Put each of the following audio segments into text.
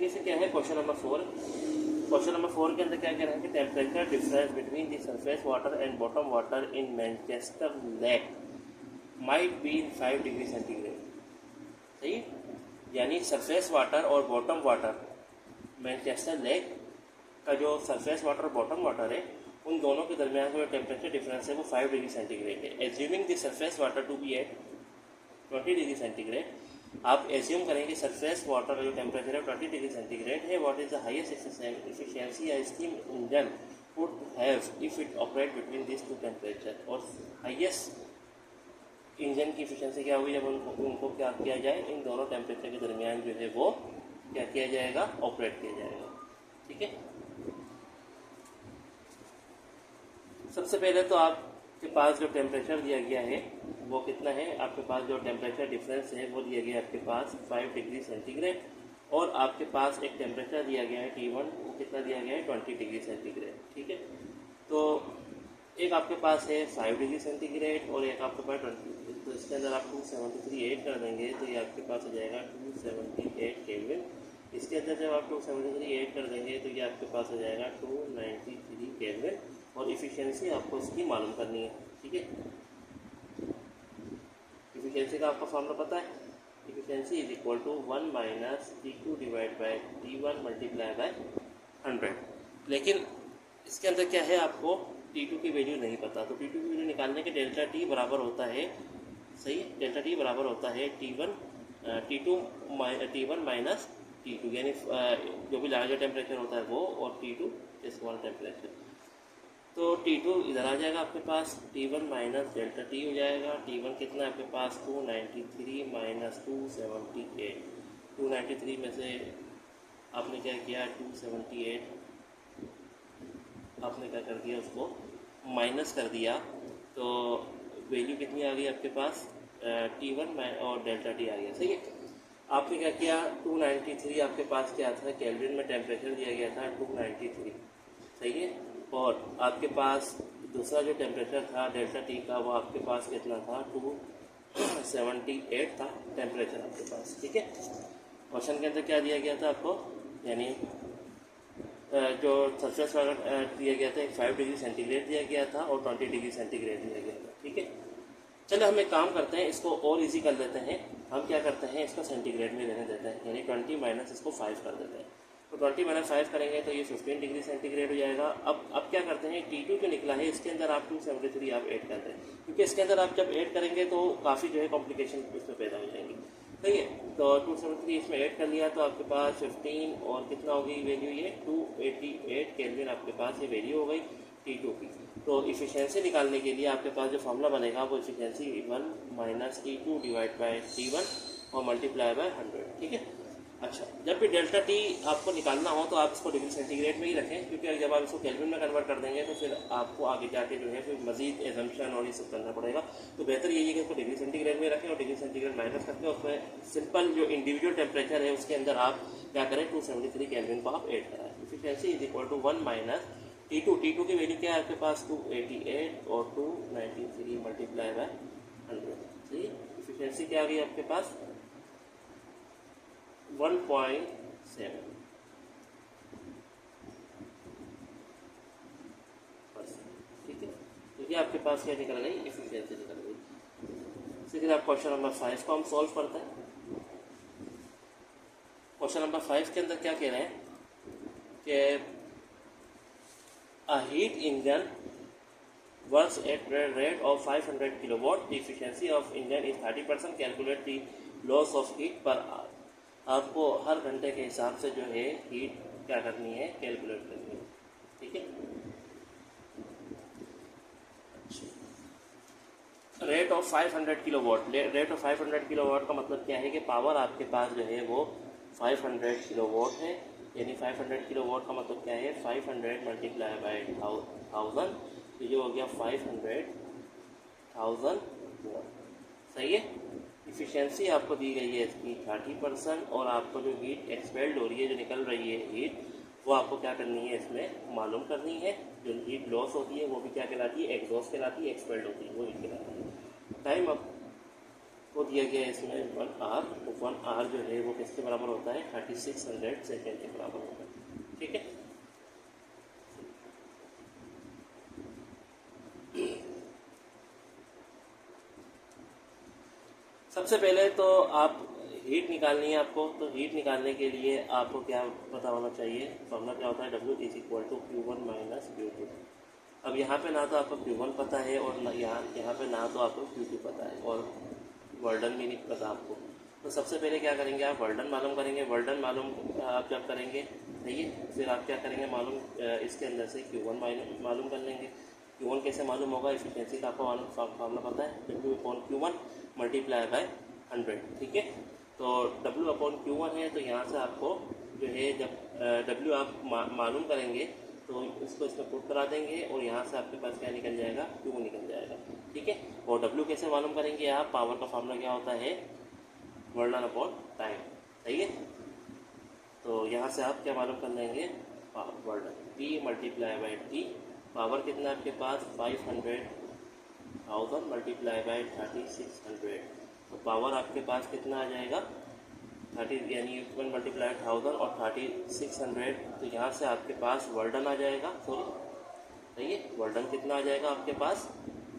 तरीके से क्या है क्वेश्चन नंबर 4। क्वेश्चन नंबर 4 के अंदर क्या कह रहा है कि temperature difference between the surface water and bottom water in Manchester lake might be 5 degree centigrade. सही, यानी सरफेस वाटर और बॉटम वाटर, मैनचेस्टर लेक का जो सरफेस वाटर और बॉटम वाटर है उन दोनों के दरमियान का जो टेम्परेचर डिफरेंस है वो 5 डिग्री सेंटीग्रेड है। Assuming the surface water to be at 20 degree centigrade, आप एज्यूम करेंगे सरफेस वाटर का जो टेम्परेचर है 20 डिग्री सेंटीग्रेड है। What is the highest efficiency या steam engine would have if it operate between this two temperature, और highest engine की efficiency क्या होगी जब उनको क्या किया जाए, इन दोनों टेम्परेचर के दरमियान जो है वो क्या किया जाएगा, ऑपरेट किया जाएगा। ठीक है, सबसे पहले तो आपके पास जो टेम्परेचर दिया गया है वो कितना है, आपके पास जो टेम्परेचर डिफरेंस है वो दिया गया है आपके पास 5 डिग्री सेंटीग्रेड, और आपके पास एक टेम्परेचर दिया गया है T1, वो कितना दिया गया है 20 डिग्री सेंटीग्रेड। ठीक है, तो एक आपके पास है 5 डिग्री सेंटीग्रेड और एक आपके पास 20, तो इसके अंदर आप 273 ऐड कर देंगे तो ये आपके पास हो जाएगा 278 केल्विन। इसके अंदर जब आप 273 ऐड कर देंगे तो ये आपके पास हो जाएगा 293 केल्विन, और इफ़िशियंसी आपको इसकी मालूम करनी है। ठीक है, इफ़िशियंसी का आपका फॉर्मूला पता है, efficiency is equal to 1 minus T2 divide by T1 multiply by 100। लेकिन इसके अंदर क्या है, आपको T2 की वैल्यू नहीं पता, तो T2 की वैल्यू निकालने के डेल्टा T बराबर होता है, सही है, डेल्टा T बराबर होता है T1 माइनस T2, यानी जो भी लार्जर टेम्परेचर होता है वो, और T2 स्मॉल टेम्परेचर। तो T2 इधर आ जाएगा आपके पास, T1 माइनस डेल्टा T हो जाएगा। T1 कितना है आपके पास 293 माइनस 278, 293 में से आपने क्या किया 278 आपने क्या कर दिया, उसको माइनस कर दिया, तो वैल्यू कितनी आ गई आपके पास T1 और डेल्टा T आ गया। सही है, आपने क्या किया 293 आपके पास क्या था, केल्विन में टेम्परेचर दिया गया था 293। सही है, और आपके पास दूसरा जो टेम्परेचर था डेल्टा T का वो आपके पास कितना था 278 था टेम्परेचर आपके पास। ठीक है, क्वेश्चन के अंदर क्या दिया गया था आपको, यानी जो सरफेस वाटर दिया गया था 5 डिग्री सेंटीग्रेड दिया गया था और 20 डिग्री सेंटीग्रेड दिया गया था। ठीक है, चलो हम एक काम करते हैं, इसको और इजी कर देते हैं। हम क्या करते हैं, इसको सेंटीग्रेड में लेने देते हैं, यानी 20 माइनस इसको 5 कर देते हैं, तो 20 माइनस 5 करेंगे तो ये 15 डिग्री सेंटीग्रेड हो जाएगा। अब क्या करते हैं, T2 जो निकला है इसके अंदर आप 273 आप ऐड करते हैं, क्योंकि इसके अंदर आप जब ऐड करेंगे तो काफ़ी जो है कॉम्प्लिकेशन इसमें पैदा हो जाएंगी। सही है, तो 273 इसमें ऐड कर लिया तो आपके पास 15 और कितना हो गई वैल्यू, ये 288 केल्विन आपके पास ये वैल्यू हो गई T2 की। तो इफ़िशियंसी निकालने के लिए आपके पास जो फॉर्मूला बनेगा वो efficiency 1 minus T2 divide by T1 और मल्टीप्लाई बाय 100। ठीक है, अच्छा, जब भी डेल्टा T आपको निकालना हो तो आप इसको डिग्री सेंटीग्रेड में ही रखें, क्योंकि जब आप इसको केल्विन में कन्वर्ट कर देंगे तो फिर आपको आगे जाके जो है फिर मजीद एजम्पशन और ये सब करना पड़ेगा। तो बेहतर यही है कि इसको डिग्री सेंटीग्रेड में रखें और डिग्री सेंटीग्रेड माइनस करके उसमें सिंपल जो इंडिविजुअल टेम्परेचर है उसके अंदर आप क्या करें 273 केल्विन को आप ऐड कराएं। Efficiency is equal to 1 minus T2 की वैल्यू क्या है आपके पास 288 और 293 मल्टीप्लाई बाय 100। सही, इफिशियंसी क्या आ गई आपके पास 1.7। ठीक है, तो ये आपके पास क्या निकल गई, इफिशियंसी निकल गई। फिर आप क्वेश्चन नंबर 5 को हम सॉल्व करते हैं। क्वेश्चन नंबर 5 के अंदर क्या कह रहे हैं कि a heat engine works at a rate of 500 kilowatt. The efficiency of engine is 30%. Calculate the loss of heat per hour. आपको हर घंटे के हिसाब से जो है हीट क्या करनी है, कैलकुलेट करनी है। ठीक है, rate of 500 kilowatt, rate of 500 kilowatt का मतलब क्या है कि पावर आपके पास जो है वो 500 किलोवाट है, यानी 500 किलोवाट का मतलब क्या है 500 मल्टीप्लाई बाई 1000, तो ये हो गया 500,000 वाट। सही है, इफिशियंसी आपको दी गई है इसकी 30%, और आपको जो हीट एक्सपेल्ड हो रही है, जो निकल रही है हीट, वो आपको क्या करनी है इसमें मालूम करनी है। जो हीट लॉस होती है वो भी क्या कहलाती है, एग्जॉस्ट कहलाती है, एक्सपेल्ड होती है वो हीट कहलाती है। टाइम अब वो दिया गया है इसमें 1 आर, तो 1 आर जो है वो किसके बराबर होता है 3600 सेकेंड के बराबर होता है। ठीक है, सबसे पहले तो आप हीट निकालनी है आपको, तो हीट निकालने के लिए आपको क्या पता होना चाहिए, फॉर्मूला क्या होता है W is equal to Q1 minus Q2। अब यहाँ पे ना तो आपको Q1 पता है और यहाँ पे ना तो आपको Q2 पता है और वर्डन भी नहीं पता आपको। तो सबसे पहले क्या करेंगे, आप वर्डन मालूम करेंगे। वर्डन मालूम आप जब करेंगे सही है, फिर आप क्या करेंगे मालूम इसके अंदर से Q1 मालूम कर लेंगे। Q1 कैसे मालूम होगा, इफिशियंसी का आपको फॉर्मूला पता है W/Q1 मल्टीप्लाई बाय 100। ठीक है, तो W/Q1 है, तो यहाँ से आपको जो है जब W आप मालूम करेंगे तो इसको इसमें पुट करा देंगे और यहाँ से आपके पास क्या निकल जाएगा, Q निकल जाएगा। ठीक है, और W कैसे मालूम करेंगे आप, पावर का फॉर्मूला क्या होता है वर्डन अपॉन टाइम। सही है, तो यहाँ से आप क्या मालूम कर लेंगे वर्डन P multiply by T, power कितना है आपके पास 500,000 मल्टीप्लाई बाई 3600, तो पावर आपके पास कितना आ जाएगा 30 यानी 1 मल्टीप्लाई 1000 और 3600, तो यहाँ से आपके पास वर्डन आ जाएगा। सही है, वर्डन कितना आ जाएगा आपके पास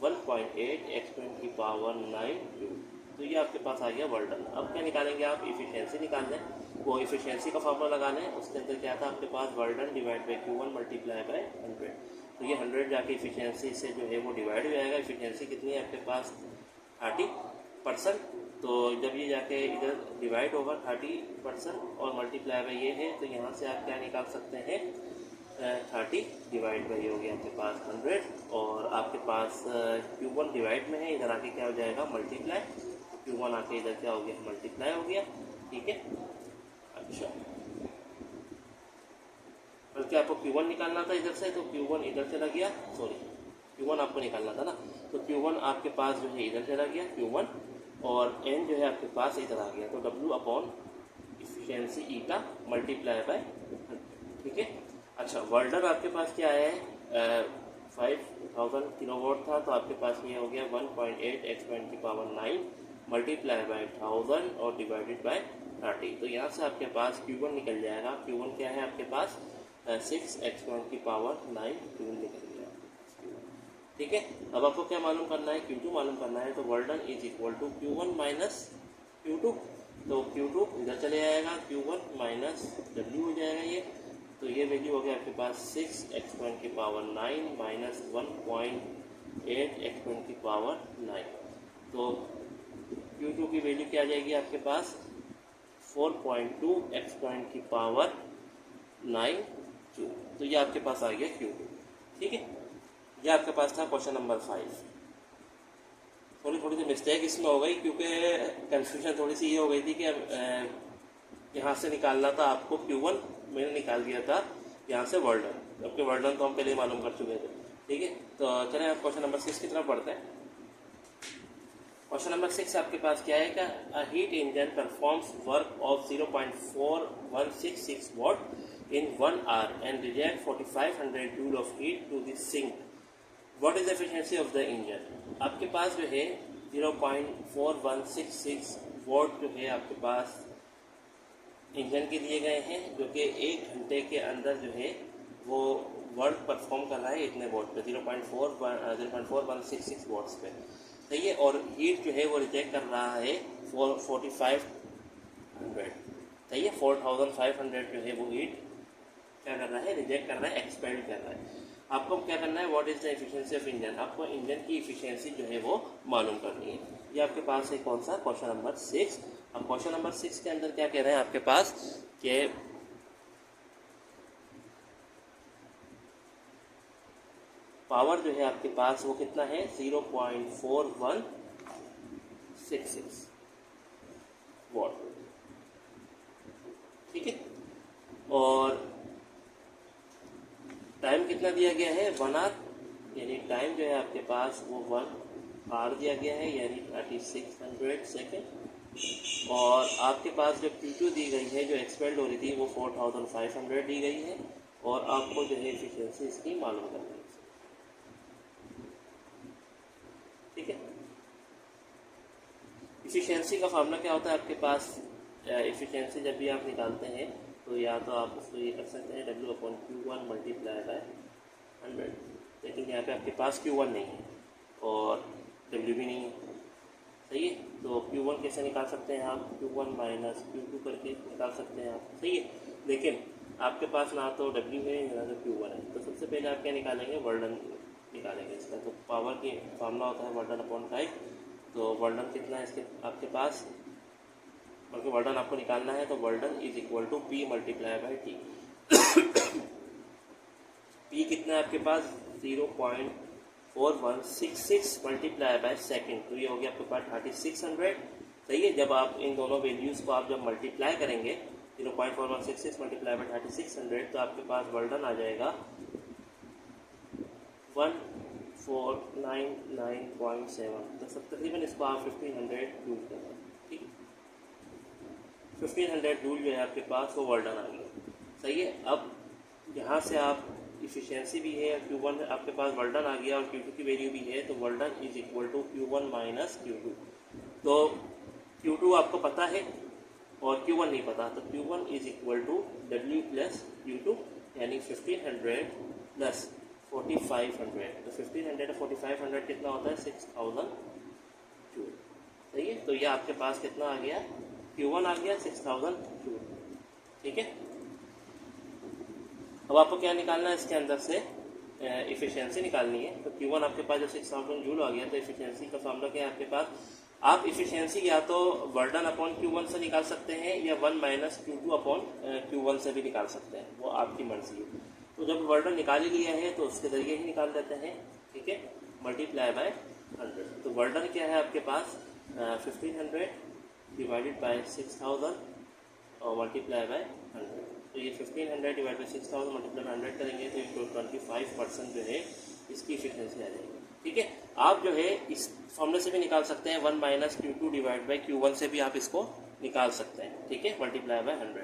1.8 एक्सपोनेंट की पावर 9 जूल। तो ये आपके पास आ गया वर्डन। अब क्या निकालेंगे आप, इफिशियंसी निकाल लें, वो इफिशियंसी का फॉर्मूला लगा लें। उसके अंदर क्या था आपके पास work done divide by Q1 multiply by 100, तो ये 100 जाके इफिशियंसी से जो है वो डिवाइड हो जाएगा। इफिशियंसी कितनी है आपके पास 30%, तो जब ये जाके इधर डिवाइड होगा 30% और मल्टीप्लाई बाई ये है, तो यहाँ से आप क्या निकाल सकते हैं 30 डिवाइड बाई हो गया आपके पास 100 और आपके पास Q1 डिवाइड में है, इधर आके क्या हो जाएगा मल्टीप्लाई, Q1 आके इधर क्या हो गया मल्टीप्लाई हो गया। ठीक है, अच्छा बल्कि आपको Q1 निकालना था इधर से, तो Q1 इधर चला गया, सॉरी Q1 आपको निकालना था ना, तो Q1 आपके पास जो है इधर चला गया Q1 और N जो है आपके पास इधर आ गया, तो W upon efficiency eta multiply by. ठीक है, अच्छा वर्डन आपके पास क्या है 5000 किलोवाट था, तो आपके पास ये हो गया 1.8 एक्सपोनेंट की पावर 9 मल्टीप्लाई बाय 1000 और डिवाइडेड बाय 30, तो यहाँ से आपके पास Q1 निकल जाएगा। Q1 क्या है आपके पास 6 एक्सपोनेंट की पावर 9 जूल निकल गया। ठीक है, अब आपको क्या मालूम करना है, Q2 मालूम करना है, तो work done is equal to Q1 minus Q2, तो Q2 इधर चले जाएगा, Q1 माइनस W हो जाएगा ये, तो ये वैल्यू हो गया आपके पास 6 एक्सपोनेंट की पावर 9 माइनस 1.8 एक्सपोनेंट की पावर 9, तो Q2 की वैल्यू क्या आ जाएगी आपके पास 4.2 एक्सपोनेंट की पावर 9 जूल, तो ये आपके पास आ गया Q2। ठीक है, ये आपके पास था क्वेश्चन नंबर 5। थोड़ी सी मिस्टेक इसमें हो गई क्योंकि कंफ्यूजन थोड़ी सी ये हो गई थी कि यहाँ से निकालना था आपको Q1, मैंने निकाल दिया था यहाँ से वर्डन, जबकि वर्डन तो हम पहले ही मालूम कर चुके थे। ठीक है, तो चलें आप क्वेश्चन नंबर 6 की तरफ बढ़ते हैं। क्वेश्चन नंबर 6 आपके पास क्या है, a heat engine performs work of 0.4166 watt in 1 hour and reject 4500 joule of heat to the sink, what is efficiency of the engine. आपके पास जो है 0.4166 वॉट जो है आपके पास इंजन के दिए गए हैं, जो कि 1 घंटे के अंदर जो है वो वर्क परफॉर्म कर रहा है इतने वोट पे 0.4166 वोट्स पे। सही है, और हीट जो है वो रिजेक्ट कर रहा है 4500। सही है, 4500 जो है वो हीट क्या कर रहा है रिजेक्ट कर रहा है, एक्सपेल्ड कर रहा है। आपको क्या करना है, what is the efficiency of engine, आपको इंजन की इफिशियंसी जो है वो मालूम करनी है। ये आपके पास है कौन सा क्वेश्चन नंबर 6। अब क्वेश्चन नंबर 6 के अंदर क्या कह रहे हैं आपके पास कि पावर जो है आपके पास वो कितना है 0.4166 वॉट। ठीक है, और टाइम कितना दिया गया है 1 आवर, यानी टाइम जो है आपके पास वो 1 आवर दिया गया है, यानी 3600 सेकेंड। और आपके पास जो Q2 दी गई है, जो एक्सपेल्ड हो रही थी, वो 4500 दी गई है, और आपको जो है एफिशिएंसी इसकी मालूम करनी है। ठीक है, इफ़िशियंसी का फार्मूला क्या होता है आपके पास? इफ़िशियंसी जब भी आप निकालते हैं तो या तो आप उसको ये कर सकते हैं W/Q1 मल्टीप्लाई बाय 100, लेकिन यहाँ पे आपके पास Q1 नहीं है और W भी नहीं है, सही है। तो Q1 कैसे निकाल सकते हैं आप? Q1 माइनस Q2 करके निकाल सकते हैं आप, सही है। लेकिन आपके पास ना तो W है ना तो Q1 है, तो सबसे पहले आप क्या निकालेंगे? वर्डन निकालेंगे इसका। तो पावर की फार्मूला होता है वर्डन अपॉन टाइम। तो वर्डन कितना है इसके आपके पास, बल्कि वर्डन आपको निकालना है तो work done is equal to P multiply by T। P कितना है आपके पास? 0.4166 मल्टीप्लाई बाय सेकेंड, तो ये हो गया आपके पास 3600, सही है। जब आप इन दोनों वैल्यूज़ को आप जब मल्टीप्लाई करेंगे 0.4166 मल्टीप्लाई बाय 3600, तो आपके पास वर्डन आ जाएगा 1499.7। तो सब तकरीबन इसको आप 1500 जूल कर रहे हैं, ठीक। 1500 जूल जो है आपके पास वो वर्डन आ गया, सही है। अब यहाँ से आप इफ़िशियंसी भी है, Q1 आपके पास वर्डन आ गया और Q2 की वैल्यू भी है, तो work done is equal to Q1 minus Q2। तो Q2 आपको पता है और Q1 नहीं पता, तो Q1 is equal to W plus Q2, यानी 1500 प्लस 4500। तो 1500 और 4500 कितना होता है? 6000 जूल, सही है। तो ये आपके पास कितना आ गया? Q1 आ गया 6000 जूल, ठीक है। अब आपको क्या निकालना है इसके अंदर से? इफ़िशियंसी निकालनी है। तो Q1 आपके पास जब 6000 जूल आ गया, तो इफ़िशियंसी का फार्मूला क्या है आपके पास? आप इफ़िशियंसी या तो वर्डन अपॉन Q1 से निकाल सकते हैं या 1 माइनस Q2 अपॉन Q1 से भी निकाल सकते हैं, वो आपकी मर्जी है। तो जब वर्डन निकाल ही लिया है तो उसके ज़रिए ही निकाल देते हैं, ठीक है। मल्टीप्लाई बाय 100, तो वर्डन क्या है आपके पास? 1500 डिवाइडेड बाय 6000 और मल्टीप्लाई बाय 100। तो ये 1500 डिवाइड बाई 6000 मल्टीप्लाई 100 करेंगे तो ये 25% जो है इसकी इफिशियंसी आ जाएगी, ठीक है। आप जो है इस फॉर्मूले से भी निकाल सकते हैं, 1 minus Q2 divide by Q1 से भी आप इसको निकाल सकते हैं, ठीक है। मल्टीप्लाई बाय 100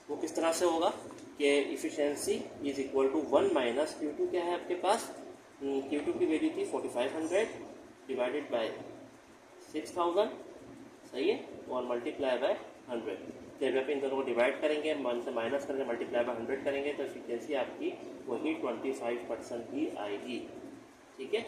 वो किस तरह से होगा कि efficiency is equal to 1 minus Q2 क्या है आपके पास? Q2 की वैल्यू थी 4500 डिवाइडेड बाई 6000, सही है, और मल्टीप्लाई बाय 100। जब आप इन दोनों को डिवाइड करेंगे, 1 से माइनस करेंगे, मल्टीप्लाई बाय 100 करेंगे, तो एफिशिएंसी आपकी वही 25% ही आएगी, ठीक है।